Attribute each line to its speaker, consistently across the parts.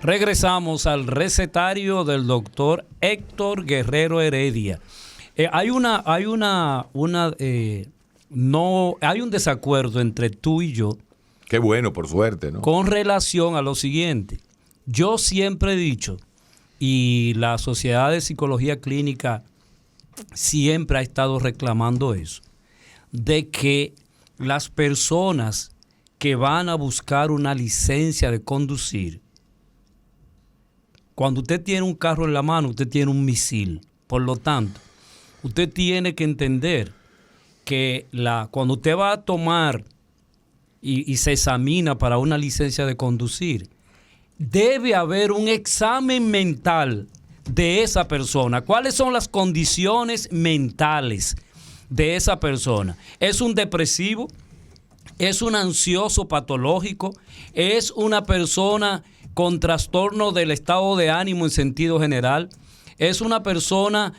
Speaker 1: Regresamos al recetario del doctor Héctor Guerrero Heredia. Hay un desacuerdo entre tú y yo.
Speaker 2: Qué bueno, por suerte, ¿no?
Speaker 1: Con relación a lo siguiente. Yo siempre he dicho, y la Sociedad de Psicología Clínica siempre ha estado reclamando eso, de que las personas que van a buscar una licencia de conducir, cuando usted tiene un carro en la mano, usted tiene un misil. Por lo tanto, usted tiene que entender que cuando usted va a tomar y se examina para una licencia de conducir, debe haber un examen mental de esa persona. ¿Cuáles son las condiciones mentales de esa persona? ¿Es un depresivo? ¿Es un ansioso patológico? ¿Es una persona con trastorno del estado de ánimo en sentido general? ¿Es una persona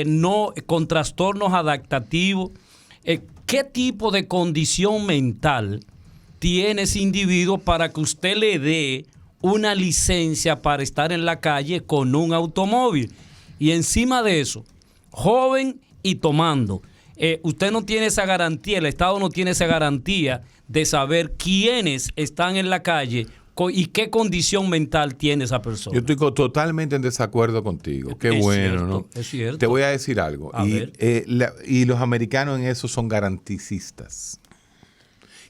Speaker 1: no con trastornos adaptativos? ¿Qué tipo de condición mental tiene ese individuo para que usted le dé una licencia para estar en la calle con un automóvil? Y encima de eso, joven y tomando, usted no tiene esa garantía, el Estado no tiene esa garantía de saber quiénes están en la calle y qué condición mental tiene esa persona.
Speaker 2: Yo estoy totalmente en desacuerdo contigo. Qué
Speaker 1: Es
Speaker 2: bueno,
Speaker 1: cierto,
Speaker 2: ¿no?
Speaker 1: Es cierto.
Speaker 2: Te voy a decir algo. Y los americanos en eso son garanticistas.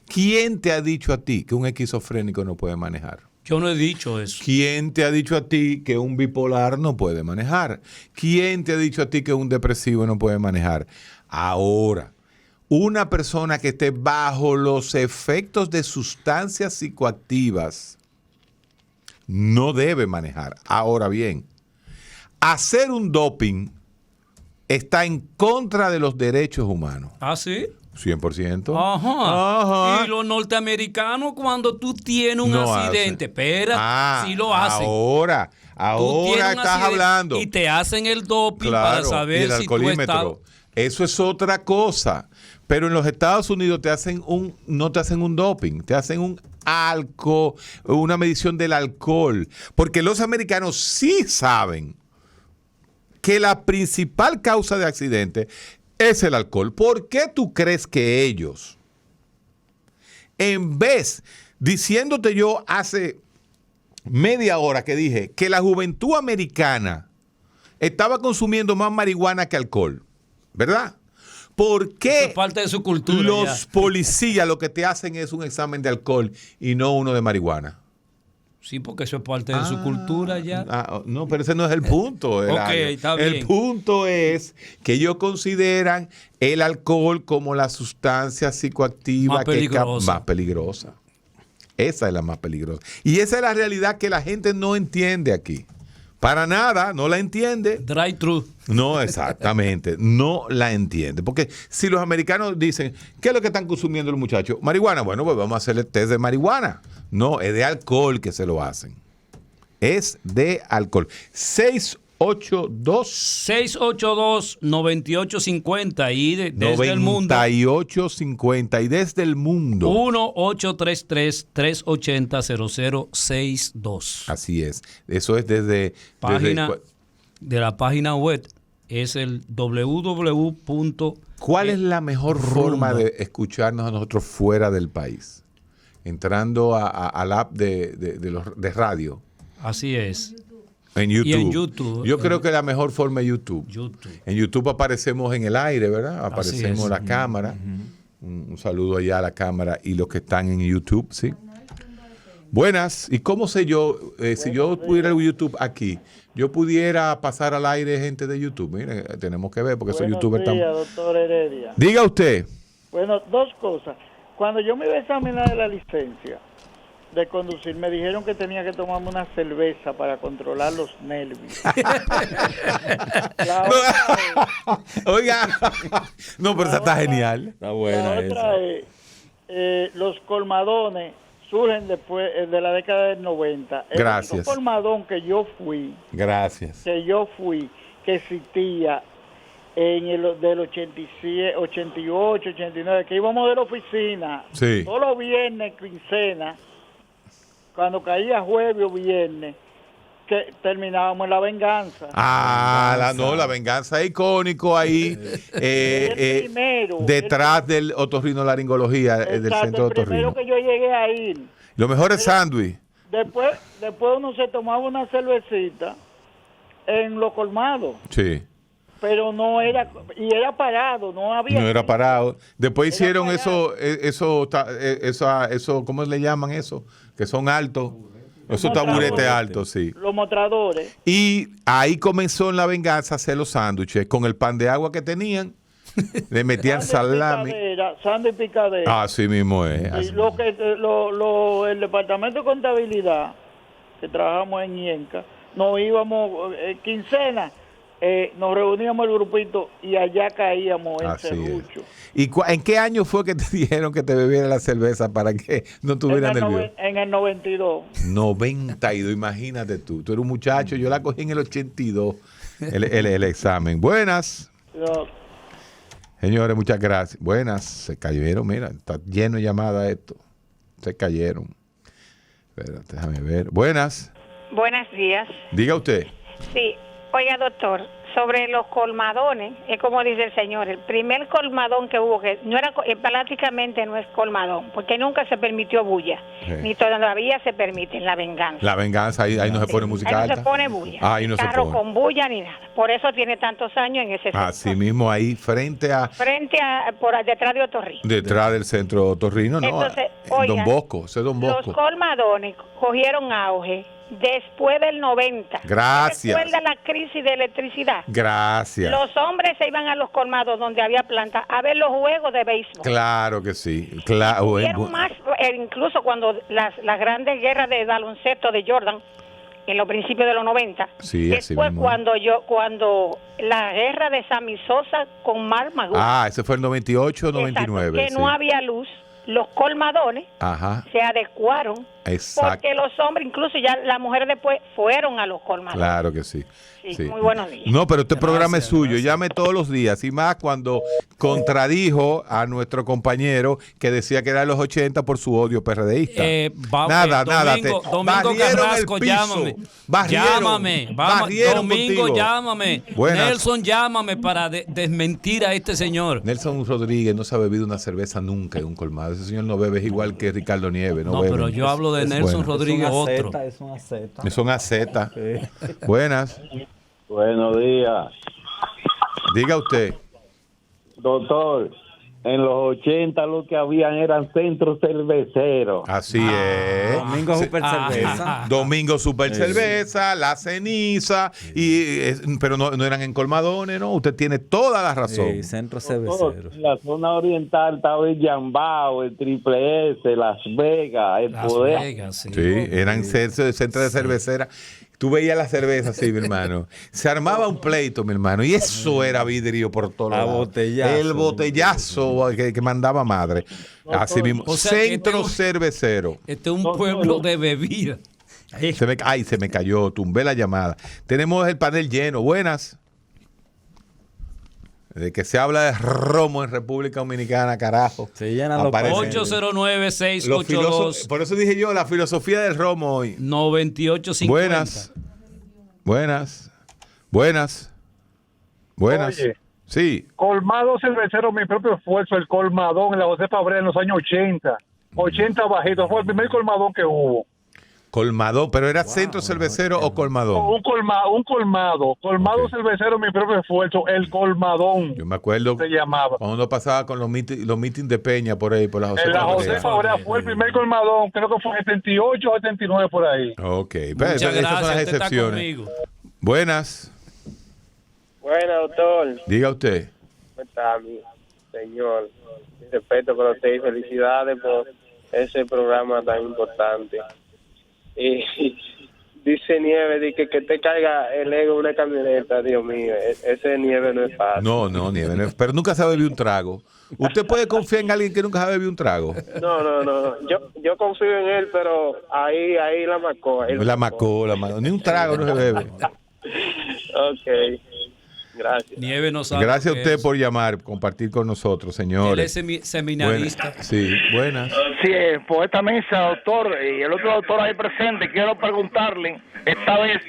Speaker 2: ¿Quién te ha dicho a ti que un esquizofrénico no puede manejar?
Speaker 1: Yo no he dicho eso.
Speaker 2: ¿Quién te ha dicho a ti que un bipolar no puede manejar? ¿Quién te ha dicho a ti que un depresivo no puede manejar? Ahora, una persona que esté bajo los efectos de sustancias psicoactivas no debe manejar. Ahora bien, hacer un doping está en contra de los derechos humanos.
Speaker 1: ¿Ah, sí?
Speaker 2: 100%.
Speaker 1: Ajá. Y los norteamericanos, cuando tú tienes un accidente, espera, sí lo hacen.
Speaker 2: Ahora estás hablando.
Speaker 1: Y te hacen el doping,
Speaker 2: claro,
Speaker 1: para saber
Speaker 2: y el
Speaker 1: si tú estás...
Speaker 2: Eso es otra cosa. Pero en los Estados Unidos no te hacen un doping, te hacen una medición del alcohol. Porque los americanos sí saben que la principal causa de accidente es el alcohol. ¿Por qué tú crees que ellos, en vez, diciéndote yo hace media hora que dije que la juventud americana estaba consumiendo más marihuana que alcohol, ¿verdad? ¿Por qué
Speaker 1: eso es parte de su cultura,
Speaker 2: los policías lo que te hacen es un examen de alcohol y no uno de marihuana?
Speaker 1: Sí, porque eso es parte de su cultura ya.
Speaker 2: No, pero ese no es el punto.
Speaker 1: Está bien.
Speaker 2: El punto es que ellos consideran el alcohol como la sustancia psicoactiva más peligrosa. Esa es la más peligrosa. Y esa es la realidad que la gente no entiende aquí. Para nada, no la entiende.
Speaker 1: Drive-thru.
Speaker 2: No, exactamente, no la entiende. Porque si los americanos dicen, ¿qué es lo que están consumiendo los muchachos? Marihuana. Bueno, pues vamos a hacerle test de marihuana. No, es de alcohol que se lo hacen. Es de alcohol.
Speaker 1: 682-9850 y desde el mundo.
Speaker 2: 9850 y desde el mundo.
Speaker 1: 1-833-380-0062.
Speaker 2: Así es. Eso es desde
Speaker 1: de la página web. Es el www.
Speaker 2: ¿Cuál es la mejor forma de escucharnos a nosotros fuera del país? Entrando al app de radio.
Speaker 1: Así es.
Speaker 2: En YouTube.
Speaker 1: Y en YouTube.
Speaker 2: Yo creo que la mejor forma es YouTube. En YouTube aparecemos en el aire, ¿verdad? Aparecemos la cámara. Un saludo allá a la cámara y los que están en YouTube, ¿sí? Buenas. ¿Y cómo sé yo, si yo pudiera YouTube aquí, yo pudiera pasar al aire gente de YouTube? Mire, tenemos que ver porque soy youtuber también.
Speaker 3: Doctor Heredia.
Speaker 2: Diga usted.
Speaker 3: Bueno, dos cosas. Cuando yo me iba a examinar la licencia de conducir, me dijeron que tenía que tomarme una cerveza para controlar los nervios.
Speaker 2: Oiga, no, pero esa está genial. Está buena
Speaker 3: la otra es, los colmadones surgen después de la década del 90.
Speaker 2: Gracias.
Speaker 3: El único colmadón que yo fui, que existía en el del 87, 88, 89, que íbamos de la oficina,
Speaker 2: sí,
Speaker 3: todos los viernes, quincena, cuando caía jueves o viernes, que terminábamos en La Venganza.
Speaker 2: La Venganza es icónico ahí,
Speaker 3: Primero,
Speaker 2: detrás del otorrinolaringología, del centro de
Speaker 3: el primero
Speaker 2: otorrino.
Speaker 3: que yo llegué a ir.
Speaker 2: Lo mejor es sándwich.
Speaker 3: Después uno se tomaba una cervecita en los colmados,
Speaker 2: Sí.
Speaker 3: pero no era, y era parado, no había.
Speaker 2: No era parado. Después
Speaker 3: Era
Speaker 2: hicieron
Speaker 3: parado.
Speaker 2: eso, ¿cómo le llaman eso? Que son altos. Esos
Speaker 3: Mostradores.
Speaker 2: taburetes altos, sí.
Speaker 3: Los mostradores.
Speaker 2: Y ahí comenzó en La Venganza a hacer los sándwiches con el pan de agua que tenían. Le metían salami.
Speaker 3: Sándwich picadera.
Speaker 2: Así mismo es.
Speaker 3: Y
Speaker 2: así
Speaker 3: el departamento de contabilidad, que trabajamos en IENCA, nos íbamos quincena, nos reuníamos el grupito y allá caíamos en
Speaker 2: Así es.
Speaker 3: serrucho.
Speaker 2: ¿Y en qué año fue que te dijeron que te bebiera la cerveza para que no tuvieras nervios?
Speaker 3: En el 92.
Speaker 2: 92, imagínate tú. Tú eres un muchacho, yo la cogí en el 82, el examen. Buenas. Señores, muchas gracias. Buenas, se cayeron, mira, está lleno de llamadas esto. Se cayeron. Espérate, déjame ver. Buenas.
Speaker 4: Buenos días.
Speaker 2: Diga usted.
Speaker 4: Sí, oiga doctor, sobre los colmadones, es como dice el señor, el primer colmadón que hubo, que no era prácticamente no es colmadón, porque nunca se permitió bulla, ni todavía se permite en La Venganza.
Speaker 2: La Venganza, ahí no se pone música
Speaker 4: Ahí no
Speaker 2: alta.
Speaker 4: se pone bulla,
Speaker 2: Ahí no se
Speaker 4: carro
Speaker 2: pone.
Speaker 4: con bulla ni nada, por eso tiene tantos años en ese sector.
Speaker 2: Así mismo ahí, frente a,
Speaker 4: detrás de Otorrino.
Speaker 2: detrás del centro otorrino, ¿no?
Speaker 4: Entonces,
Speaker 2: Don
Speaker 4: oiga,
Speaker 2: Bosco, ese es Don Bosco.
Speaker 4: Los colmadones cogieron auge después del 90.
Speaker 2: Gracias.
Speaker 4: Después de la crisis de electricidad.
Speaker 2: Gracias.
Speaker 4: Los hombres se iban a los colmados donde había planta a ver los juegos de béisbol.
Speaker 2: Claro que sí. Claro.
Speaker 4: Vieron más, incluso cuando las grandes guerras de baloncesto de Jordan, en los principios de los 90.
Speaker 2: Sí, así
Speaker 4: después
Speaker 2: mismo.
Speaker 4: cuando la guerra de Sammy Sosa con Mark Magoo.
Speaker 2: Ese fue el 98 o 99.
Speaker 4: Que
Speaker 2: sí.
Speaker 4: no había luz. Los colmadones
Speaker 2: Ajá.
Speaker 4: se adecuaron.
Speaker 2: Exacto.
Speaker 4: Porque los hombres, incluso ya las mujeres después, fueron a los colmadones.
Speaker 2: Claro que sí.
Speaker 4: Sí, muy buenos días.
Speaker 2: No, pero este programa es suyo. Llame todos los días. Y más cuando contradijo a nuestro compañero que decía que era de los 80 por su odio PRDista. Nada.
Speaker 1: Domingo
Speaker 2: barrieron
Speaker 1: Carrasco,
Speaker 2: el piso.
Speaker 1: llámame.
Speaker 2: Barrieron
Speaker 1: Domingo,
Speaker 2: contigo.
Speaker 1: llámame.
Speaker 2: Buenas.
Speaker 1: Nelson, llámame para desmentir a este señor.
Speaker 2: Nelson Rodríguez no se ha bebido una cerveza nunca en un colmado. Ese señor no bebe, es igual que Ricardo Nieves.
Speaker 1: No, pero yo hablo de Nelson Rodríguez, otro.
Speaker 5: Es una zeta.
Speaker 2: Son Z. Buenas.
Speaker 6: Buenos días.
Speaker 2: Diga usted.
Speaker 6: Doctor, en los 80 lo que habían eran centros cerveceros.
Speaker 2: Así es.
Speaker 5: Domingo Super Cerveza.
Speaker 2: Domingo Super Cerveza, La Ceniza, pero no eran en colmadones, ¿no? Usted tiene toda la razón.
Speaker 5: Sí, centro cervecero.
Speaker 6: En la zona oriental estaba el Yambao, el Triple S, Las Vegas, el
Speaker 1: Las
Speaker 6: Poder.
Speaker 1: Vegas, sí.
Speaker 2: Sí, eran centros de cervecera. Tú veías la cerveza así, mi hermano. Se armaba un pleito, mi hermano, y eso era vidrio por todos lados.
Speaker 5: Botellazo.
Speaker 2: El botellazo que mandaba madre. Así mismo.
Speaker 1: O sea, que
Speaker 2: Centro cervecero.
Speaker 1: Este es un pueblo de bebida.
Speaker 2: Se me cayó, tumbé la llamada. Tenemos el panel lleno. Buenas. De que se habla de romo en República Dominicana, carajo.
Speaker 5: Se llenan los
Speaker 2: Aparece.
Speaker 5: paneles.
Speaker 1: 809-682.
Speaker 2: Por eso dije yo, la filosofía del romo hoy.
Speaker 1: 9850.
Speaker 2: Buenas.
Speaker 7: Oye.
Speaker 2: Sí.
Speaker 7: Colmado cervecero, mi propio esfuerzo, el colmadón en la José Fabré en los años 80. 80 bajitos, fue el primer colmadón que hubo.
Speaker 2: Colmadón, pero era centro cervecero o colmadón.
Speaker 7: Un colmado
Speaker 2: Ok.
Speaker 7: cervecero, mi propio esfuerzo, el colmadón.
Speaker 2: Yo me acuerdo
Speaker 7: Se llamaba.
Speaker 2: cuando uno pasaba con los meetings de Peña por ahí, por la José
Speaker 7: En la
Speaker 2: Fabré.
Speaker 7: José Fabré fue el primer colmadón, creo que fue 78 o 79 por ahí.
Speaker 2: Ok, pero
Speaker 1: Muchas
Speaker 2: esas son
Speaker 1: gracias,
Speaker 2: las
Speaker 1: usted está
Speaker 2: excepciones.
Speaker 1: conmigo.
Speaker 2: Buenas,
Speaker 8: Bueno, doctor,
Speaker 2: diga usted.
Speaker 8: ¿cómo está mi señor? Mi respeto para usted y felicidades por ese programa tan importante. Y dice Nieve, dice que te caiga el ego en una camioneta, Dios mío, ese Nieve no es fácil.
Speaker 2: No, Nieves, no, pero nunca se ha bebido un trago. ¿Usted puede confiar en alguien que nunca se ha bebido un trago?
Speaker 8: No, yo confío en él, pero ahí la marcó.
Speaker 2: La macó. Ni un trago no se bebe.
Speaker 8: Ok. Gracias.
Speaker 1: Nieve no sabe.
Speaker 2: Gracias a
Speaker 1: lo que
Speaker 2: usted
Speaker 1: es.
Speaker 2: por llamar, compartir con nosotros,
Speaker 1: Él
Speaker 2: señores.
Speaker 1: es seminarista.
Speaker 2: Buenas. Sí, buenas.
Speaker 9: Sí, por esta mesa, doctor, y el otro doctor ahí presente, quiero preguntarle esta vez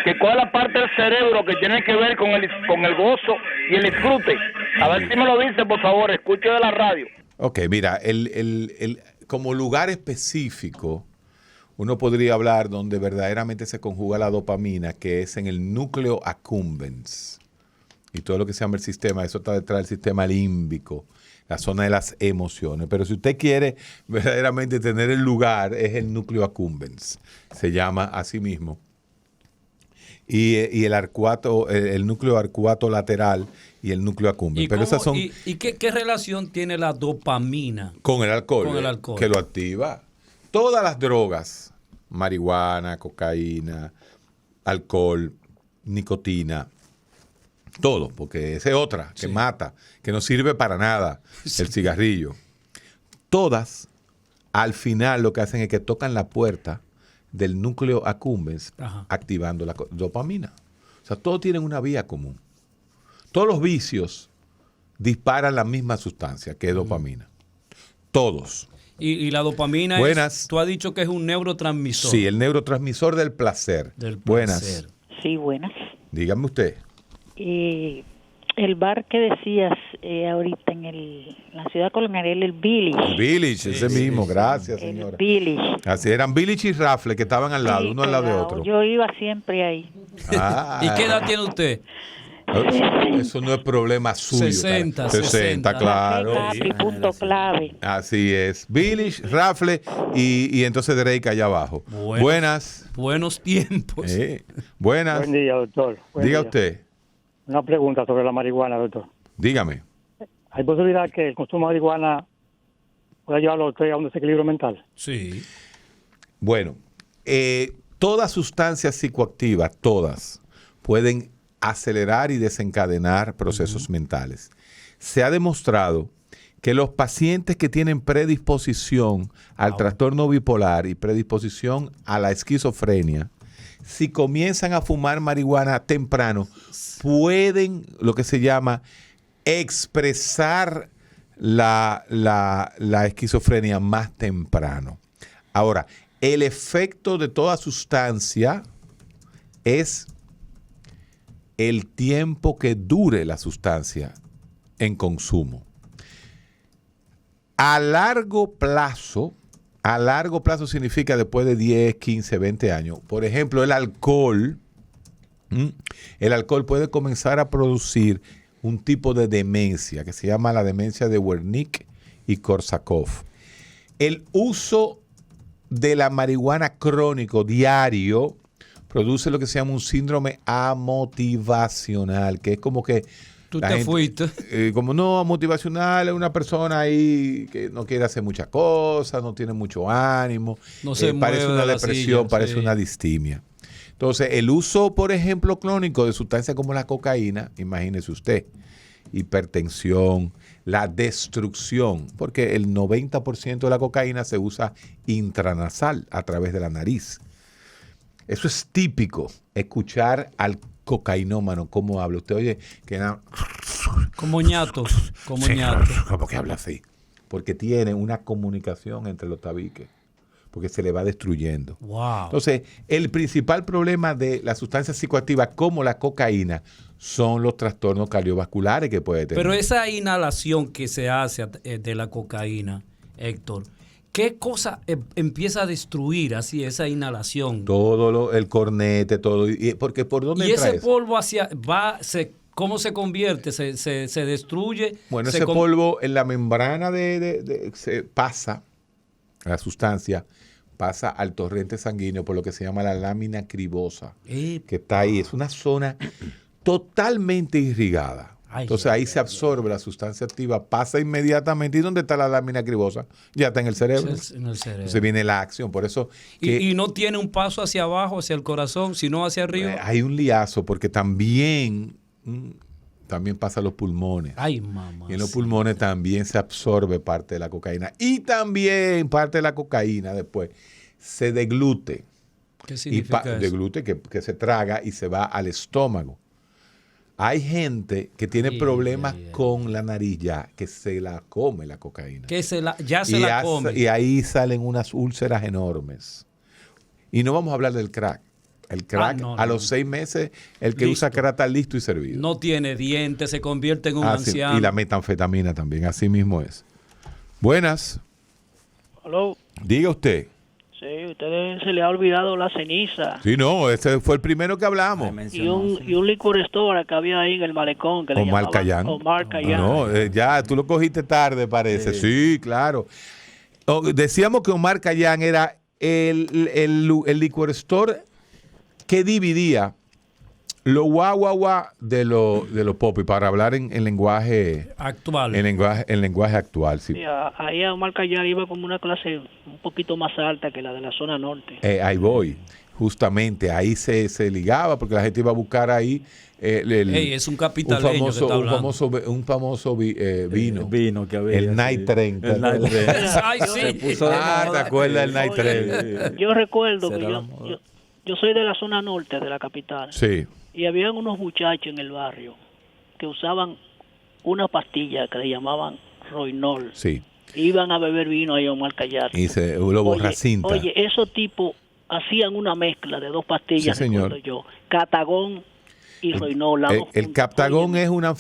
Speaker 9: que cuál es la parte del cerebro que tiene que ver con el gozo y el disfrute. A ver si me lo dice, por favor, escuche de la radio.
Speaker 2: Ok, mira, como lugar específico, uno podría hablar donde verdaderamente se conjuga la dopamina, que es en el núcleo accumbens. Y todo lo que se llama el sistema, eso está detrás del sistema límbico, la zona de las emociones. Pero si usted quiere verdaderamente tener el lugar, es el núcleo accumbens. Se llama así mismo. Y el núcleo arcuato lateral y el núcleo accumbens. Pero esas son
Speaker 1: ¿Y qué relación tiene la dopamina
Speaker 2: con el alcohol,
Speaker 1: con el alcohol?
Speaker 2: Que lo activa. Todas las drogas, marihuana, cocaína, alcohol, nicotina, todo, porque esa es otra que mata, que no sirve para nada, el cigarrillo. Todas, al final, lo que hacen es que tocan la puerta del núcleo accumbens, activando la dopamina. O sea, todos tienen una vía común. Todos los vicios disparan la misma sustancia, que es dopamina. Todos.
Speaker 1: Y la dopamina tú has dicho que es un neurotransmisor.
Speaker 2: Sí, el neurotransmisor del placer. Buenas.
Speaker 10: Sí, buenas.
Speaker 2: Dígame usted.
Speaker 10: El bar que decías ahorita en la ciudad colonial, el Village.
Speaker 2: El Village, ese mismo, gracias, señora.
Speaker 10: El Village.
Speaker 2: Así eran Village y Rafle, que estaban al lado, uno al lado de otro.
Speaker 10: Yo iba siempre ahí.
Speaker 1: ¿Y qué edad tiene usted?
Speaker 2: Eso no es problema suyo. 60, claro.
Speaker 10: Punto clave.
Speaker 2: Así es. Village, Rafle y entonces Drake allá abajo. Buenas.
Speaker 1: Buenos tiempos.
Speaker 2: Buenas.
Speaker 11: Buen día, doctor.
Speaker 2: Diga usted.
Speaker 11: Una pregunta sobre la marihuana, doctor.
Speaker 2: Dígame.
Speaker 11: ¿Hay posibilidad que el consumo de marihuana pueda llevarlo a usted a un desequilibrio mental?
Speaker 1: Sí.
Speaker 2: Bueno, todas sustancias psicoactivas, todas, pueden acelerar y desencadenar procesos mentales. Se ha demostrado que los pacientes que tienen predisposición al trastorno bipolar y predisposición a la esquizofrenia, si comienzan a fumar marihuana temprano, pueden, lo que se llama, expresar la esquizofrenia más temprano. Ahora, el efecto de toda sustancia es el tiempo que dure la sustancia en consumo. A largo plazo significa después de 10, 15, 20 años. Por ejemplo, el alcohol puede comenzar a producir un tipo de demencia que se llama la demencia de Wernicke y Korsakoff. El uso de la marihuana crónico diario produce lo que se llama un síndrome amotivacional, que es como que
Speaker 1: tú te fuiste.
Speaker 2: Como no, amotivacional es una persona ahí que no quiere hacer muchas cosas, no tiene mucho ánimo,
Speaker 1: no se
Speaker 2: parece una depresión, parece una distimia. Entonces, el uso, por ejemplo, crónico de sustancias como la cocaína, imagínese usted, hipertensión, la destrucción, porque el 90% de la cocaína se usa intranasal a través de la nariz. Eso es típico, escuchar al cocainómano cómo habla. Usted oye que
Speaker 1: como ñato, como ñato.
Speaker 2: ¿Cómo que habla así? Porque tiene una comunicación entre los tabiques, porque se le va destruyendo.
Speaker 1: Wow.
Speaker 2: Entonces, el principal problema de las sustancias psicoactivas como la cocaína son los trastornos cardiovasculares que puede tener.
Speaker 1: Pero esa inhalación que se hace de la cocaína, Héctor, ¿qué cosa empieza a destruir así esa inhalación?
Speaker 2: Todo el cornete, todo. Porque ¿por dónde entra
Speaker 1: ese
Speaker 2: eso?
Speaker 1: polvo ¿cómo se convierte? ¿Se destruye?
Speaker 2: Bueno, ese polvo en la membrana se pasa, la sustancia pasa al torrente sanguíneo por lo que se llama la lámina cribosa, que está ahí. Es una zona totalmente irrigada. Entonces ahí se absorbe la sustancia activa, pasa inmediatamente. ¿Y dónde está la lámina cribosa? Ya está en el cerebro.
Speaker 1: En el cerebro.
Speaker 2: Entonces viene la acción. Por eso
Speaker 1: y no tiene un paso hacia abajo, hacia el corazón, sino hacia arriba.
Speaker 2: Hay un liazo porque también pasa a los pulmones.
Speaker 1: Ay, mamá.
Speaker 2: Y en los pulmones también se absorbe parte de la cocaína. Y también parte de la cocaína después se deglute.
Speaker 1: ¿Qué significa eso?
Speaker 2: Deglute que se traga y se va al estómago. Hay gente que tiene problemas con la nariz ya, que se la come la cocaína.
Speaker 1: Que ya se la come.
Speaker 2: Y ahí salen unas úlceras enormes. Y no vamos a hablar del crack. El crack, a los 6 meses, el que usa crack está listo y servido.
Speaker 1: No tiene dientes, se convierte en un anciano.
Speaker 2: Y la metanfetamina también, así mismo es. Buenas.
Speaker 12: Hello.
Speaker 2: Diga usted.
Speaker 12: Sí, a ustedes se le ha olvidado la ceniza.
Speaker 2: Sí, no, ese fue el primero que hablamos.
Speaker 12: Y un liquor store que había ahí en el malecón que le
Speaker 2: Omar
Speaker 12: llamaban
Speaker 2: Cayán.
Speaker 12: Omar Cayán.
Speaker 2: No, ya, tú lo cogiste tarde, parece. Sí, claro. Decíamos que Omar Cayán era el liquor store que dividía lo guau de los popis, para hablar en lenguaje
Speaker 1: actual.
Speaker 2: En lenguaje actual, sí.
Speaker 12: Sí, ahí a Omar Cayán iba como una clase un poquito más alta que la de la zona norte.
Speaker 2: Ahí voy. Justamente, ahí se ligaba, porque la gente iba a buscar ahí
Speaker 1: es un capitaleño
Speaker 2: un famoso vino.
Speaker 5: Vino que había.
Speaker 2: El Night 30.
Speaker 5: El Night 30.
Speaker 1: Ay, sí.
Speaker 2: ¿te acuerdas del Night 30?
Speaker 12: Yo recuerdo que yo soy de la zona norte de la capital.
Speaker 2: Sí.
Speaker 12: Y habían unos muchachos en el barrio que usaban una pastilla que le llamaban Roinol.
Speaker 2: Sí.
Speaker 12: Iban a beber vino ahí a Omar Cayán.
Speaker 2: Y lo borracinta.
Speaker 12: Oye, esos tipos hacían una mezcla de 2 pastillas,
Speaker 2: sí, señor.
Speaker 12: yo. Catagón y Roinol.
Speaker 2: El Captagón es una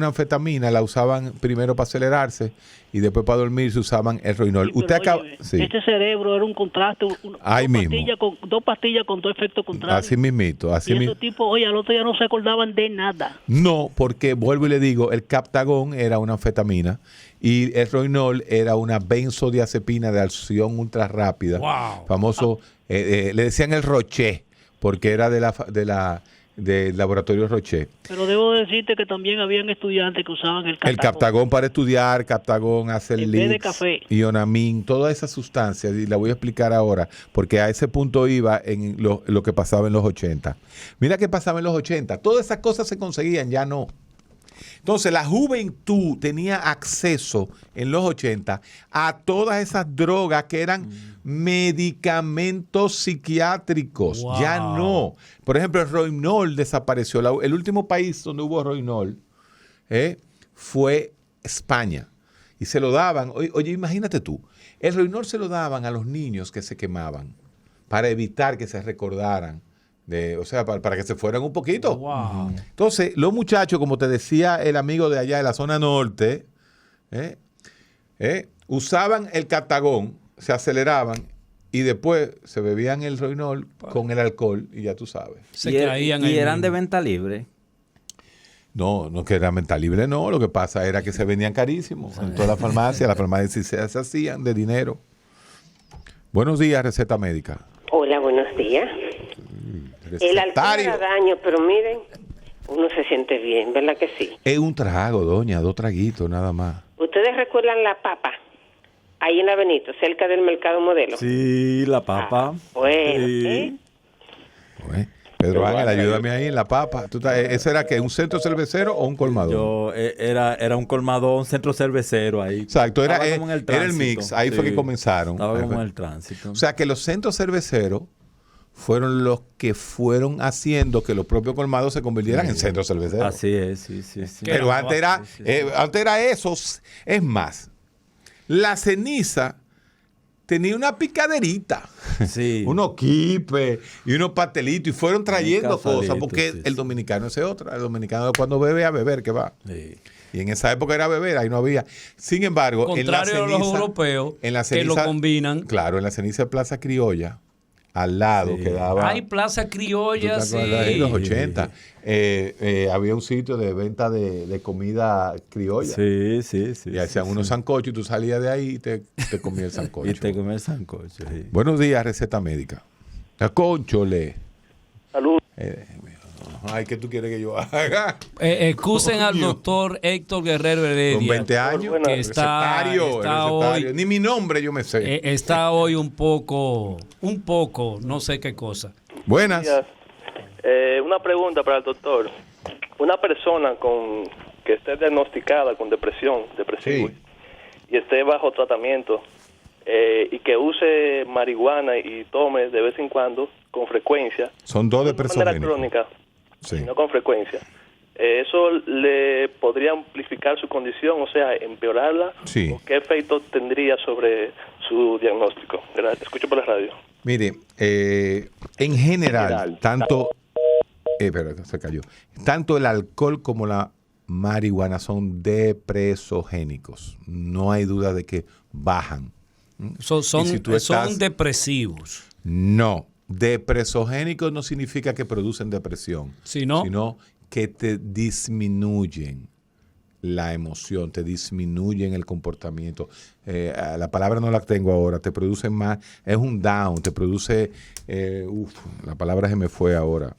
Speaker 2: anfetamina, la usaban primero para acelerarse y después para dormir se usaban el Roinol.
Speaker 12: Este cerebro era un contraste, dos pastillas con 2 efectos contrarios.
Speaker 2: Así mismito.
Speaker 12: Y esos tipos, oye, al otro día no se acordaban de nada.
Speaker 2: No, porque vuelvo y le digo, el Captagón era una anfetamina y el Roinol era una benzodiazepina de acción ultra rápida.
Speaker 1: Wow.
Speaker 2: Famoso, le decían el Roché, porque era del laboratorio Roché.
Speaker 12: Pero debo decirte que también habían estudiantes que usaban el Captagón.
Speaker 2: El Captagón para estudiar, Captagón, hacer
Speaker 12: en vez de café.
Speaker 2: Ionamín, todas esas sustancias, y la voy a explicar ahora, porque a ese punto iba en lo que pasaba en los 80. Mira qué pasaba en los 80. Todas esas cosas se conseguían, ya no. Entonces, la juventud tenía acceso en los 80 a todas esas drogas que eran medicamentos psiquiátricos.
Speaker 1: Wow.
Speaker 2: Ya no. Por ejemplo, el Roinol desapareció. El último país donde hubo Roinol fue España. Y se lo daban. Oye, imagínate tú. El Roinol se lo daban a los niños que se quemaban para evitar que se recordaran. Para que se fueran un poquito.
Speaker 1: Wow.
Speaker 2: Entonces, los muchachos, como te decía el amigo de allá de la zona norte, usaban el Captagón, se aceleraban y después se bebían el Roinol con el alcohol y ya tú sabes.
Speaker 5: ¿Y eran de venta libre?
Speaker 2: No que eran venta libre, no. Lo que pasa era que se vendían carísimos en todas las farmacias. Las farmacias se hacían de dinero. Buenos días, Receta Médica.
Speaker 13: Hola, buenos días. El alcohol da daño, pero miren, uno se siente bien, ¿verdad que sí?
Speaker 2: Es un trago, doña, 2 traguitos nada más.
Speaker 13: ¿Ustedes recuerdan la papa? Ahí en la Benito, cerca del Mercado Modelo.
Speaker 5: Sí, la papa.
Speaker 13: Bueno,
Speaker 5: sí.
Speaker 2: Pedro Ángel, ayúdame ahí en la papa. ¿Ese era qué? ¿Un centro cervecero o un colmadón?
Speaker 5: Era un colmadón, un centro cervecero ahí.
Speaker 2: Exacto, era el mix. Ahí fue que comenzaron.
Speaker 5: Estaba como en el tránsito.
Speaker 2: O sea que los centros cerveceros fueron los que fueron haciendo que los propios colmados se convirtieran en centros cerveceros.
Speaker 5: Así es, sí.
Speaker 2: Pero antes era eso. Es más, la ceniza tenía una picaderita, unos quipes y unos pastelitos, y fueron trayendo cosas, porque el dominicano es otro. El dominicano cuando bebe a beber, que va. Sí. Y en esa época era beber, ahí no había. Sin embargo,
Speaker 1: contrario a los europeos, que lo combinan.
Speaker 2: Claro, en la ceniza de Plaza Criolla, al lado quedaba.
Speaker 1: Hay Plaza Criolla, sí.
Speaker 2: En los 80 había un sitio de venta de comida criolla.
Speaker 5: Sí.
Speaker 2: Y hacían unos sancochos y tú salías de ahí y te comías el sancocho.
Speaker 5: Sí.
Speaker 2: Buenos días, Receta Médica. La conchole.
Speaker 14: Salud.
Speaker 2: Ay, ¿qué tú quieres que yo haga?
Speaker 1: Excusen al doctor Héctor Guerrero Heredia.
Speaker 2: Con 20 años.
Speaker 1: Que está
Speaker 2: hoy, ni mi nombre yo me sé.
Speaker 1: Está hoy un poco, no sé qué cosa.
Speaker 2: Buenas.
Speaker 14: Una pregunta para el doctor. Una persona que esté diagnosticada con depresivo y esté bajo tratamiento y que use marihuana y tome de vez en cuando con frecuencia.
Speaker 2: Son 2 depresores.
Speaker 14: De manera crónica, no con frecuencia. ¿eso le podría amplificar su condición, o sea, empeorarla?
Speaker 2: Sí.
Speaker 14: ¿O qué efecto tendría sobre su diagnóstico? Gracias. Escucho por la radio.
Speaker 2: Mire, en general, tanto... Espera, se cayó. Tanto el alcohol como la marihuana son depresogénicos. No hay duda de que bajan.
Speaker 1: Son depresivos.
Speaker 2: No, depresogénicos no significa que producen depresión, sino que te disminuyen la emoción, te disminuyen el comportamiento. La palabra no la tengo ahora, te producen más, es un down, te produce, la palabra se me fue ahora,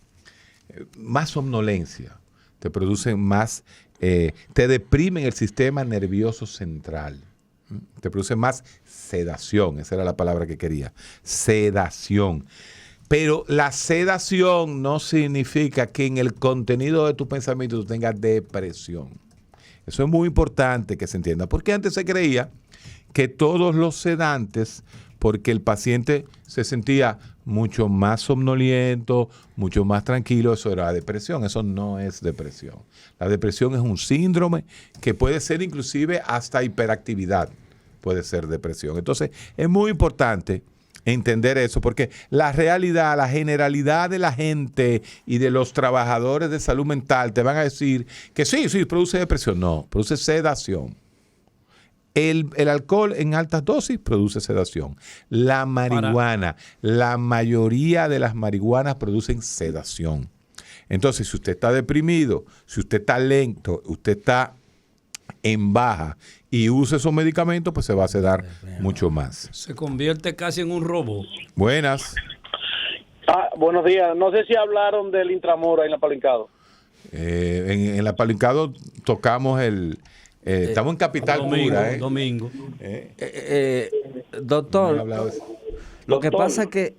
Speaker 2: más somnolencia, te producen más, te deprimen el sistema nervioso central. Te produce más sedación, esa era la palabra que quería, sedación. Pero la sedación no significa que en el contenido de tu pensamiento tú tengas depresión. Eso es muy importante que se entienda, porque antes se creía que todos los sedantes, porque el paciente se sentía mucho más somnoliento, mucho más tranquilo, eso era depresión. Eso no es depresión. La depresión es un síndrome que puede ser inclusive hasta hiperactividad, puede ser depresión. Entonces, es muy importante entender eso, porque la realidad, la generalidad de la gente y de los trabajadores de salud mental te van a decir que sí, produce depresión. No, produce sedación. El alcohol en altas dosis produce sedación. La marihuana, la mayoría de las marihuanas producen sedación. Entonces, si usted está deprimido, si usted está lento, usted está en baja y usa esos medicamentos, pues se va a sedar mucho más.
Speaker 1: Se convierte casi en un robot.
Speaker 2: Buenas.
Speaker 15: Buenos días. No sé si hablaron del Intramura en la Palincado.
Speaker 2: En la Palincado tocamos estamos en Capital Pura.
Speaker 1: Domingo.
Speaker 16: Doctor, lo que pasa es que...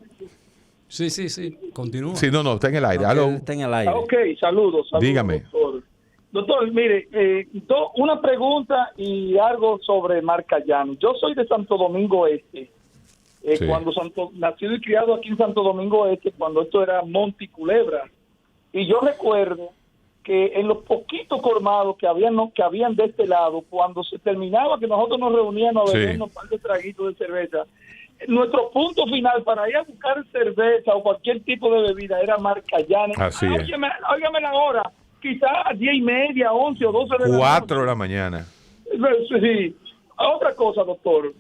Speaker 1: Sí, continúa.
Speaker 2: Sí, no, está en el aire.
Speaker 16: Está en el aire.
Speaker 15: Ok, saludos.
Speaker 2: Dígame.
Speaker 15: Doctor, mire, una pregunta y algo sobre Marcayani. Yo soy de Santo Domingo Este.
Speaker 2: Sí.
Speaker 15: Nacido y criado aquí en Santo Domingo Este, cuando esto era Monte y Culebra. Y yo recuerdo que en los poquitos colmados que habían de este lado, cuando se terminaba, que nosotros nos reuníamos a bebernos un par de traguitos de cerveza, nuestro punto final para ir a buscar cerveza o cualquier tipo de bebida era Marcayani.
Speaker 2: Así es.
Speaker 15: Óigame la hora, quizás a 10:30, 11 o 12 de la noche.
Speaker 2: 4 de la mañana.
Speaker 15: Sí. Otra cosa, doctor.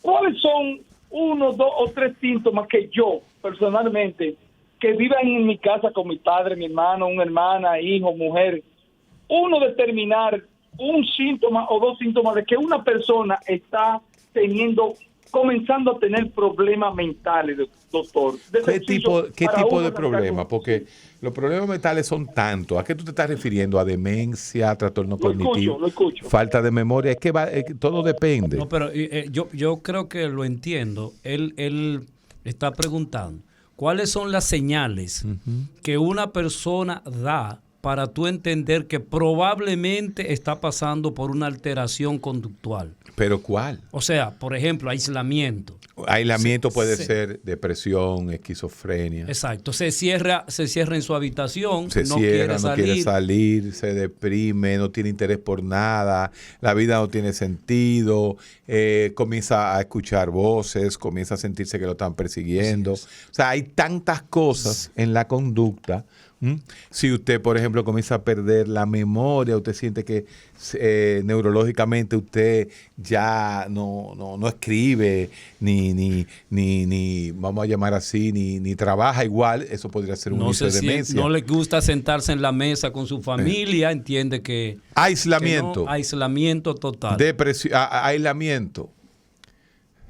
Speaker 15: ¿Cuáles son 1, 2 o 3 síntomas que yo, personalmente, que vivan en mi casa con mi padre, mi hermano, una hermana, hijo, mujer, uno determinar un síntoma o 2 síntomas de que una persona está comenzando a tener problemas mentales, doctor?
Speaker 2: ¿Qué tipo de problemas? Porque los problemas mentales son tantos. ¿A qué tú te estás refiriendo? ¿A demencia, trastorno cognitivo,
Speaker 15: lo escucho.
Speaker 2: falta de memoria? Es que todo depende.
Speaker 1: No, pero yo creo que lo entiendo. Él está preguntando, ¿cuáles son las señales que una persona da para tú entender que probablemente está pasando por una alteración conductual?
Speaker 2: ¿Pero cuál?
Speaker 1: O sea, por ejemplo, aislamiento.
Speaker 2: Aislamiento puede ser depresión, esquizofrenia.
Speaker 1: Exacto. Se cierra en su habitación,
Speaker 2: no quiere salir, se deprime, no tiene interés por nada, la vida no tiene sentido, comienza a escuchar voces, comienza a sentirse que lo están persiguiendo. O sea, hay tantas cosas en la conducta. Si usted, por ejemplo, comienza a perder la memoria, usted siente que neurológicamente usted ya no escribe, ni vamos a llamar así, ni trabaja igual, eso podría ser un inicio de demencia.
Speaker 1: No le gusta sentarse en la mesa con su familia, entiende que...
Speaker 2: Aislamiento.
Speaker 1: Aislamiento total.
Speaker 2: Depresión, aislamiento.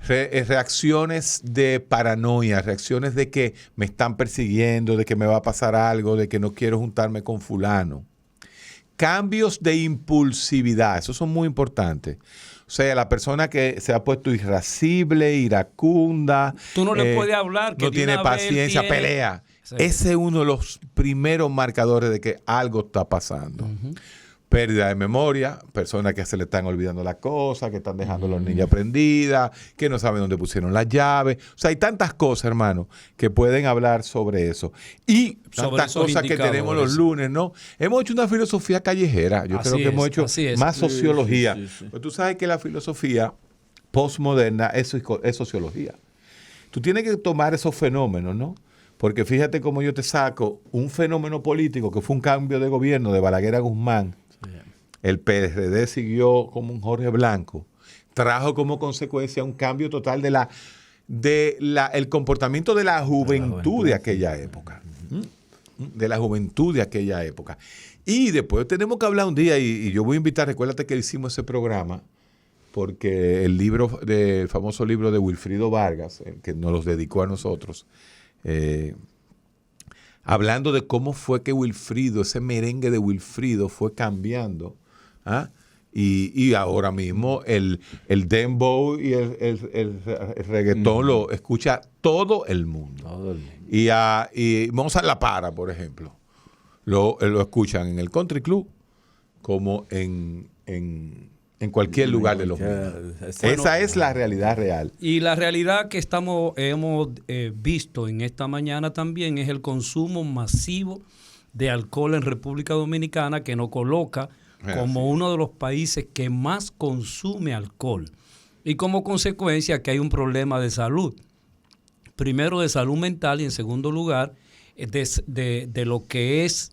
Speaker 2: Reacciones de paranoia, reacciones de que me están persiguiendo, de que me va a pasar algo, de que no quiero juntarme con fulano. Cambios de impulsividad, esos son muy importantes. O sea, la persona que se ha puesto irascible, iracunda.
Speaker 1: Tú no le puedes hablar. Que
Speaker 2: no tiene paciencia, pelea. Sí. Ese es uno de los primeros marcadores de que algo está pasando. pérdida de memoria, personas que se le están olvidando las cosas, que están dejando a los niños prendidas, que no saben dónde pusieron las llaves. O sea, hay tantas cosas, hermano, que pueden hablar sobre eso. Y tantas cosas que tenemos los lunes, ¿no? Hemos hecho una filosofía callejera. Yo creo que hemos hecho más sociología. Sí. Pues tú sabes que la filosofía postmoderna es sociología. Tú tienes que tomar esos fenómenos, ¿no? Porque fíjate cómo yo te saco un fenómeno político que fue un cambio de gobierno de Balaguer a Guzmán. El PRD siguió como un Jorge Blanco. Trajo como consecuencia un cambio total el comportamiento de la juventud de aquella época. De la juventud de aquella época. Y después tenemos que hablar un día, y yo voy a invitar, recuérdate que hicimos ese programa, porque el famoso libro de Wilfrido Vargas, que nos los dedicó a nosotros, hablando de cómo fue que Wilfrido, ese merengue de Wilfrido fue cambiando, y ahora mismo el dembow y el reggaetón lo escucha todo el mundo. Y Mozart La Para, por ejemplo, lo escuchan en el country club como en cualquier lugar de los mundos. Esa es la realidad real.
Speaker 1: Y la realidad que hemos visto en esta mañana también es el consumo masivo de alcohol en República Dominicana, que nos coloca como uno de los países que más consume alcohol. Y como consecuencia que hay un problema de salud. Primero de salud mental y en segundo lugar de lo que es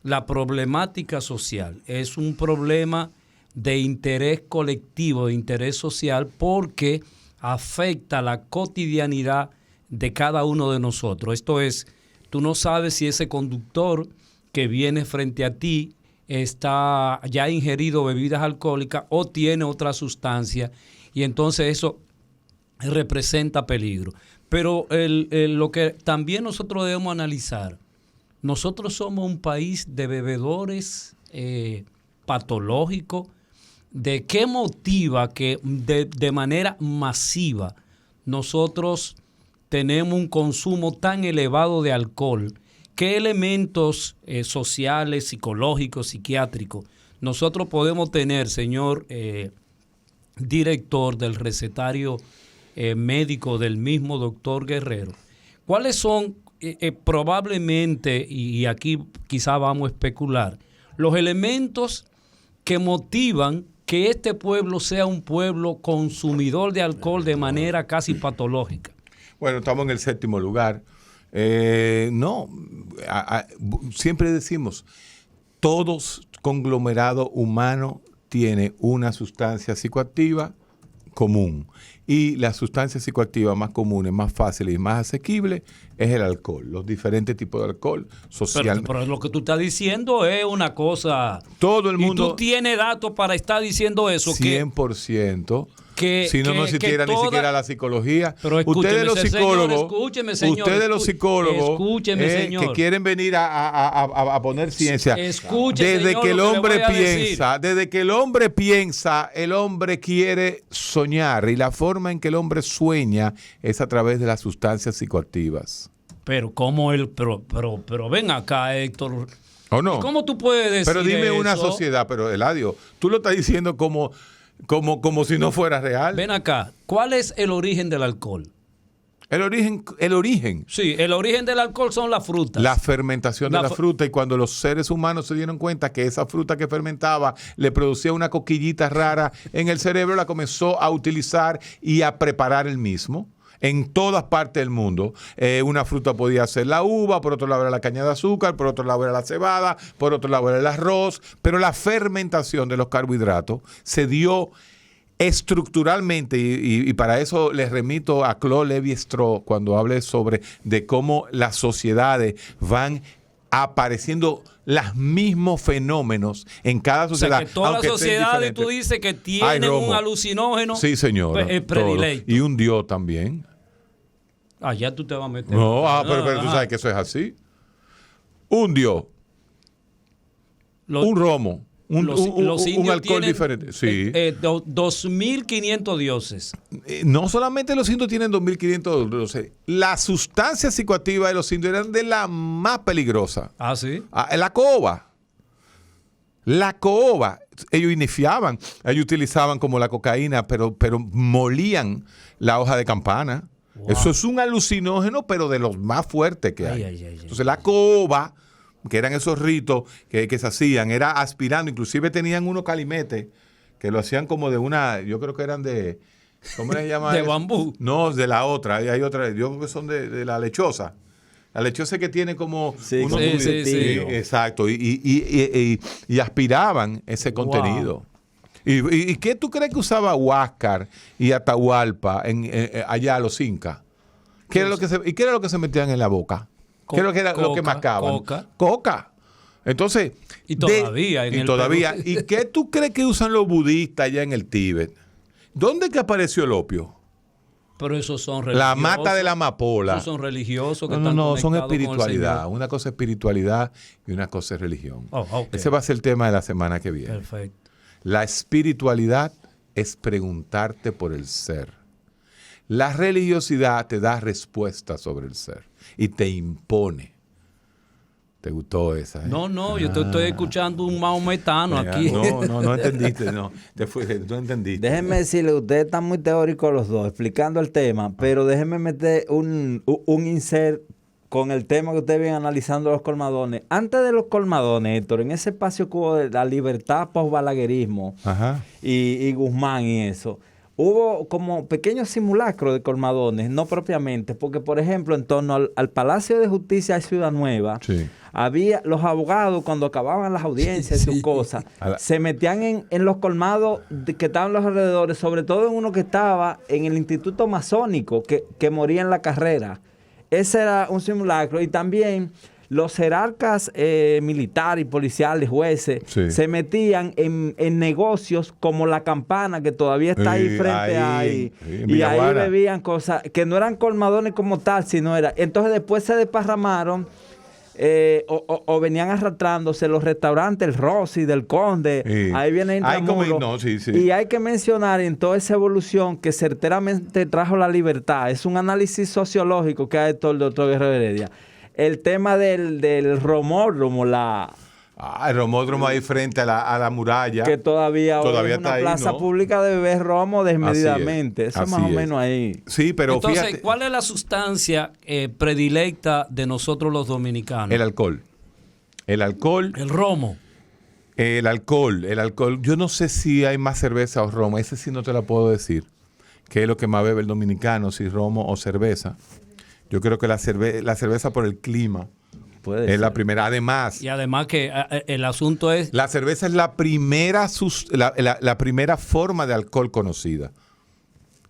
Speaker 1: la problemática social. Es un problema de interés colectivo, de interés social, porque afecta la cotidianidad de cada uno de nosotros. Esto es, tú no sabes si ese conductor que viene frente a ti está ya ingerido bebidas alcohólicas o tiene otra sustancia, y entonces eso representa peligro. Pero lo que también nosotros debemos analizar, nosotros somos un país de bebedores patológicos. ¿De qué motiva que de manera masiva nosotros tenemos un consumo tan elevado de alcohol? ¿Qué elementos sociales, psicológicos, psiquiátricos nosotros podemos tener, señor director del recetario médico del mismo doctor Guerrero? ¿Cuáles son probablemente, y aquí quizá vamos a especular, los elementos que motivan que este pueblo sea un pueblo consumidor de alcohol de manera casi patológica?
Speaker 2: Bueno, estamos en el 7º lugar. Siempre decimos, todo conglomerado humano tiene una sustancia psicoactiva común. Y la sustancia psicoactiva más común, más fácil y más asequible es el alcohol. Los diferentes tipos de alcohol social.
Speaker 1: Pero lo que tú estás diciendo es una cosa.
Speaker 2: Todo el mundo.
Speaker 1: Y tú tienes datos para estar diciendo eso.
Speaker 2: 100%. Si no existiera ni siquiera la psicología.
Speaker 1: Pero
Speaker 2: ustedes los psicólogos,
Speaker 1: ustedes
Speaker 2: los psicólogos que quieren venir a poner ciencia. Desde que el hombre piensa, el hombre quiere soñar, y la forma en que el hombre sueña es a través de las sustancias psicoactivas.
Speaker 1: Pero pero ven acá, Héctor.
Speaker 2: ¿O no?
Speaker 1: ¿Cómo tú puedes decir
Speaker 2: Pero dime
Speaker 1: eso?
Speaker 2: Una sociedad, pero Eladio, tú lo estás diciendo como si no fuera real.
Speaker 1: Ven acá, ¿cuál es el origen del alcohol?
Speaker 2: El origen.
Speaker 1: Sí, el origen del alcohol son las frutas.
Speaker 2: La fermentación de la fruta, y cuando los seres humanos se dieron cuenta que esa fruta que fermentaba le producía una coquillita rara en el cerebro, la comenzó a utilizar y a preparar él mismo. En todas partes del mundo, una fruta podía ser la uva, por otro lado era la caña de azúcar, por otro lado era la cebada, por otro lado era el arroz, pero la fermentación de los carbohidratos se dio estructuralmente, y para eso les remito a Claude Lévi-Strauss cuando hable sobre de cómo las sociedades van apareciendo los mismos fenómenos en cada sociedad.
Speaker 1: O sea, que todas las sociedades tú dices que tienen un alucinógeno.
Speaker 2: Sí, señor.
Speaker 1: Predilecto.
Speaker 2: Y un dios también.
Speaker 1: Ya tú te vas a meter.
Speaker 2: Pero tú sabes que eso es así. Un dios. Un romo. Un alcohol diferente. Sí.
Speaker 1: 2.500 dioses.
Speaker 2: No solamente los indios tienen 2.500 dioses. Las sustancias psicoactivas de los indios eran de la más peligrosa.
Speaker 1: Ah, sí.
Speaker 2: La coba. La caoba, ellos iniciaban, ellos utilizaban como la cocaína, pero molían la hoja de campana. Wow. Eso es un alucinógeno, pero de los más fuertes que hay. Entonces la caoba, que eran esos ritos que se hacían, era aspirando, inclusive tenían unos calimetes que lo hacían como de una, yo creo que eran de, ¿cómo se llama?
Speaker 1: De bambú.
Speaker 2: No, de la otra, hay otra, yo creo que son de la lechosa. La lechosa que tiene como unos exacto, y aspiraban ese contenido. Wow. ¿Y qué tú crees que usaba Huáscar y Atahualpa allá a los incas? ¿Qué era lo que se metían en la boca? ¿Qué era lo que mascaban? Coca. Entonces,
Speaker 1: y todavía.
Speaker 2: ¿Y qué tú crees que usan los budistas allá en el Tíbet? ¿Dónde que apareció el opio?
Speaker 1: Pero esos son religiosos.
Speaker 2: La mata de la amapola.
Speaker 1: Esos son religiosos que
Speaker 2: no, son espiritualidad. Una cosa es espiritualidad y una cosa es religión.
Speaker 1: Okay.
Speaker 2: Ese va a ser el tema de la semana que viene.
Speaker 1: Perfecto.
Speaker 2: La espiritualidad es preguntarte por el ser. La religiosidad te da respuestas sobre el ser y te impone. ¿Te gustó esa?
Speaker 1: No, yo te estoy escuchando un maometano aquí.
Speaker 2: No entendiste, no entendiste.
Speaker 16: Déjenme decirle, ustedes están muy teóricos los dos, explicando el tema, pero déjenme meter un insert con el tema que ustedes vienen analizando los colmadones. Antes de los colmadones, Héctor, en ese espacio que hubo de la libertad post-balaguerismo y Guzmán y eso, hubo como pequeños simulacros de colmadones, no propiamente, porque por ejemplo en torno al Palacio de Justicia de Ciudad Nueva, había los abogados cuando acababan las audiencias y sus cosas, se metían en los colmados que estaban a los alrededores, sobre todo en uno que estaba en el Instituto Masónico, que moría en la carrera. Ese era un simulacro. Y también los jerarcas militares y policiales, jueces, se metían en negocios como La Campana, que todavía está ahí frente ahí. Y ahí bebían cosas que no eran colmadones como tal, sino era. Entonces después se desparramaron o venían arrastrándose los restaurantes, el Rossi, del Conde. Ahí viene Intramuros. Y hay que mencionar en toda esa evolución que certeramente trajo la libertad. Es un análisis sociológico que ha hecho el doctor Guerrero Heredia. El tema del romódromo,
Speaker 2: el romódromo ahí frente a la muralla.
Speaker 16: Que todavía es una
Speaker 2: está
Speaker 16: plaza
Speaker 2: ahí, ¿no?
Speaker 16: pública de beber romo desmedidamente. Eso más o menos ahí.
Speaker 2: Sí, pero
Speaker 1: entonces,
Speaker 2: fíjate.
Speaker 1: ¿cuál es la sustancia predilecta de nosotros los dominicanos?
Speaker 2: El alcohol. El
Speaker 1: romo.
Speaker 2: El alcohol. Yo no sé si hay más cerveza o romo. Ese sí no te la puedo decir. ¿Qué es lo que más bebe el dominicano? Si romo o cerveza. Yo creo que la cerveza por el clima es la primera. Además
Speaker 1: que el asunto es...
Speaker 2: La cerveza es la primera forma de alcohol conocida.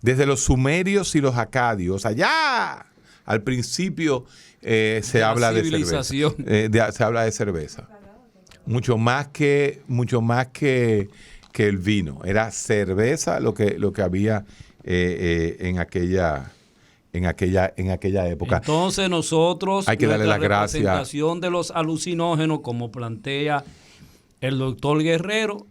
Speaker 2: Desde los sumerios y los acadios, allá al principio se habla de cerveza. Se habla de cerveza. Mucho más que el vino. Era cerveza lo que había en aquella época.
Speaker 1: Entonces nosotros,
Speaker 2: hay que darle las gracias.
Speaker 1: La representación de los alucinógenos, como plantea el doctor Guerrero,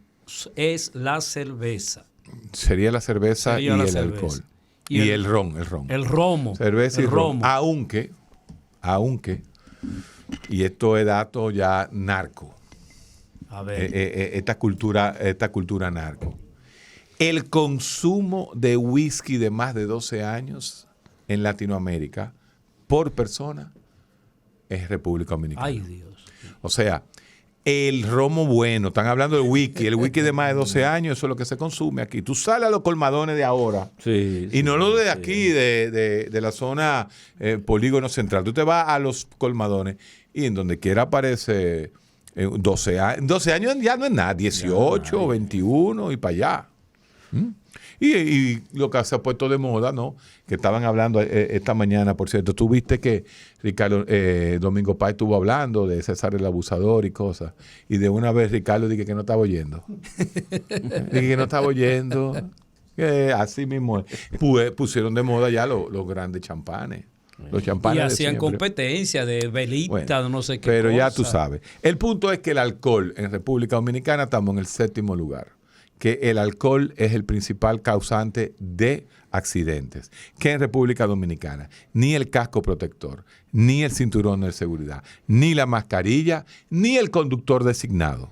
Speaker 1: es la cerveza.
Speaker 2: Sería la cerveza y el alcohol. Y el ron.
Speaker 1: El romo.
Speaker 2: Cerveza y ron. Aunque, y esto es dato ya narco.
Speaker 1: A ver.
Speaker 2: Esta cultura narco. El consumo de whisky de más de 12 años en Latinoamérica por persona es República Dominicana.
Speaker 1: Ay, Dios.
Speaker 2: O sea, el romo bueno, están hablando del whisky, el whisky de más de 12 años, eso es lo que se consume aquí. Tú sales a los colmadones de ahora y no lo de aquí, de la zona polígono central. Tú te vas a los colmadones y en donde quiera aparece 12 años. 12 años ya no es nada, 18, 21 y para allá. Y lo que se ha puesto de moda, ¿no? Que estaban hablando esta mañana, por cierto. Tú viste que Ricardo Domingo Páez estuvo hablando de César el Abusador y cosas. Y de una vez Ricardo dije que no estaba oyendo. Así mismo. Pusieron de moda ya los grandes champanes. Los champanes
Speaker 1: y hacían competencia de velita, no sé qué.
Speaker 2: Pero
Speaker 1: cosa.
Speaker 2: Ya tú sabes. El punto es que el alcohol en República Dominicana estamos en el 7º lugar. Que el alcohol es el principal causante de accidentes. Que en República Dominicana ni el casco protector, ni el cinturón de seguridad, ni la mascarilla, ni el conductor designado.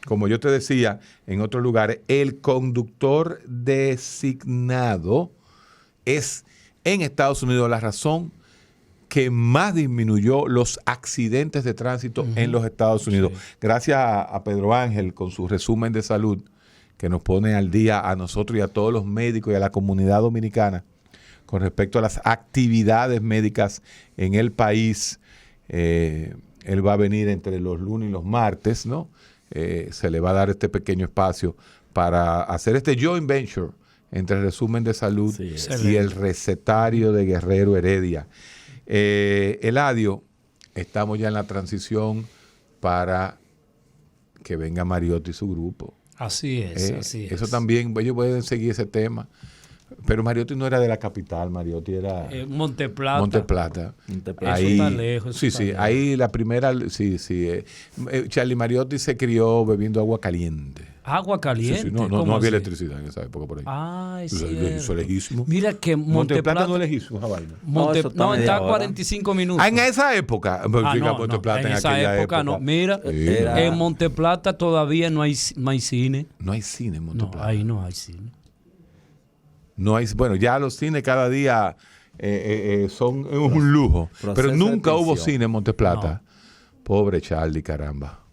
Speaker 2: como yo te decía en otros lugares, el conductor designado es en Estados Unidos la razón que más disminuyó los accidentes de tránsito en los Estados Unidos. Sí. Gracias a Pedro Ángel con su resumen de salud que nos pone al día a nosotros y a todos los médicos y a la comunidad dominicana con respecto a las actividades médicas en el país. Él va a venir entre los lunes y los martes, ¿no? Se le va a dar este pequeño espacio para hacer este joint venture entre el resumen de salud y el recetario de Guerrero Heredia. Eladio, estamos ya en la transición para que venga Mariotti y su grupo.
Speaker 1: Así es, así es.
Speaker 2: Eso también, ellos pueden seguir ese tema. Pero Mariotti no era de la capital, Mariotti era...
Speaker 1: Monteplata.
Speaker 2: Monteplata.
Speaker 1: Ahí, eso está lejos.
Speaker 2: Sí, sí, ahí la primera... Sí. Charlie Mariotti se crió bebiendo agua caliente.
Speaker 1: ¿Agua caliente?
Speaker 2: Sí, no había electricidad en esa época por ahí.
Speaker 1: Ay,
Speaker 2: sí. Eso es lejísimo.
Speaker 1: Mira que
Speaker 2: Monteplata no es lejísimo, esa vaina.
Speaker 1: No, está a 45 minutos.
Speaker 2: En esa época.
Speaker 1: En esa época no. Mira, en Monteplata todavía no hay cine.
Speaker 2: No hay cine en Monteplata.
Speaker 1: No, ahí no hay cine.
Speaker 2: No hay, bueno, ya los cines cada día son un lujo, pero nunca hubo cine en Monteplata. No. Pobre Charlie, caramba.